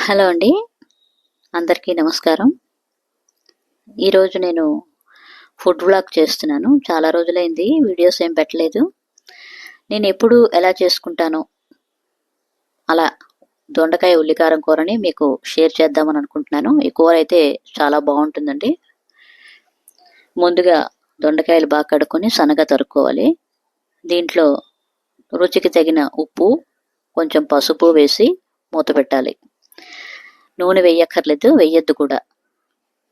Hello అండి. అందరికీ నమస్కారం. ఈరోజు నేను ఫుడ్ వ్లాగ్ చేస్తున్నాను. చాలా రోజులైంది వీడియోస్ ఏం పెట్టలేదు. నేను ఎప్పుడు ఎలా చేసుకుంటానో అలా దొండకాయ ఉల్లికారం కూరని మీకు షేర్ చేద్దామని అనుకుంటున్నాను. ఈ కూర అయితే చాలా బాగుంటుందండి. ముందుగా దొండకాయలు బాగా కడుక్కొని సన్నగా తరుక్కోవాలి. దీంట్లో రుచికి తగిన ఉప్పు, కొంచెం పసుపు వేసి మూత పెట్టాలి. నూనె వేయక్కర్లేదు, వేయొద్దు కూడా.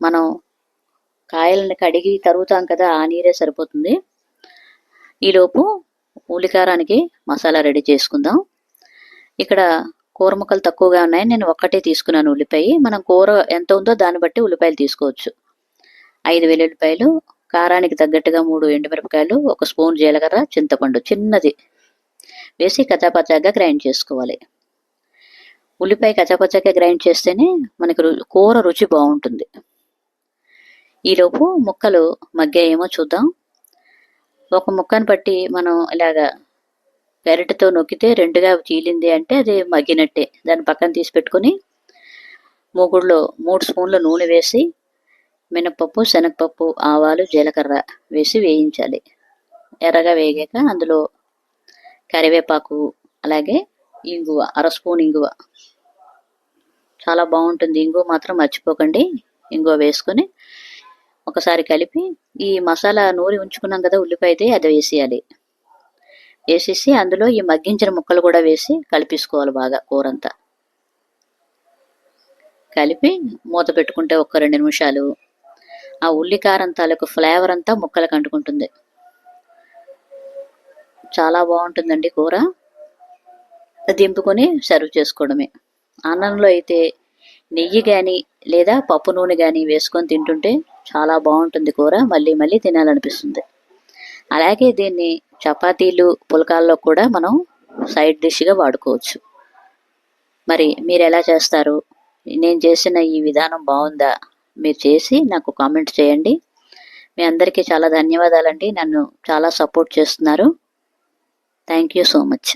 మనం కాయలను కడిగి తరుగుతాం కదా, ఆ నీరే సరిపోతుంది. ఈలోపు ఉల్లికారానికి మసాలా రెడీ చేసుకుందాం. ఇక్కడ కూర ముక్కలు తక్కువగా ఉన్నాయి, నేను ఒక్కటే తీసుకున్నాను ఉల్లిపాయ. మనం కూర ఎంత ఉందో దాన్ని బట్టి ఉల్లిపాయలు తీసుకోవచ్చు. 5 వెల్లుల్లిపాయలు, కారానికి తగ్గట్టుగా 3 ఎండుమిరపకాయలు, 1 స్పూన్ జీలకర్ర, చింతపండు చిన్నది వేసి కచ్చాపచ్చాగా గ్రైండ్ చేసుకోవాలి. ఉల్లిపాయ కచ్చాపచ్చాగా గ్రైండ్ చేస్తేనే మనకి కూర రుచి బాగుంటుంది. ఈలోపు ముక్కలు మగ్గాయేమో చూద్దాం. ఒక ముక్కను బట్టి మనం ఇలాగా గరిటెతో నొక్కితే 2గా చీలింది అంటే అది మగ్గినట్టే. దాన్ని పక్కన తీసి పెట్టుకొని మూగుడులో 3 స్పూన్ల నూనె వేసి మినపప్పు, శనగపప్పు, ఆవాలు, జీలకర్ర వేసి వేయించాలి. ఎర్రగా వేగాక అందులో కరివేపాకు, అలాగే ఇంగువ, 1/2 స్పూన్ ఇంగువ. చాలా బాగుంటుంది, ఇంగువ మాత్రం మర్చిపోకండి. ఇంగువ వేసుకొని ఒకసారి కలిపి ఈ మసాలా నూరి ఉంచుకున్నాం కదా ఉల్లిపాయతే, అది వేసేయాలి. వేసేసి అందులో ఈ మగ్గించిన ముక్కలు కూడా వేసి కలిపేసుకోవాలి బాగా కూరంతా. కలిపి మూత పెట్టుకుంటే 1-2 నిమిషాలు ఆ ఉల్లికారం తాలూకు ఫ్లేవర్ అంతా ముక్కలకు అంటుకుంటుంది. చాలా బాగుంటుందండి కూర. దింపుకొని సర్వ్ చేసుకోవడమే. అన్నంలో అయితే నెయ్యి కానీ లేదా పప్పు నూనె కానీ వేసుకొని తింటుంటే చాలా బాగుంటుంది కూర. మళ్ళీ మళ్ళీ తినాలనిపిస్తుంది. అలాగే దీన్ని చపాతీలు, పుల్కాల్లో కూడా మనం సైడ్ డిష్గా వాడుకోవచ్చు. మరి మీరు ఎలా చేస్తారు? నేను చేసిన ఈ విధానం బాగుందా? మీరు చేసి నాకు కామెంట్ చేయండి. మీ అందరికీ చాలా ధన్యవాదాలండి. నన్ను చాలా సపోర్ట్ చేస్తున్నారు. Thank you so much.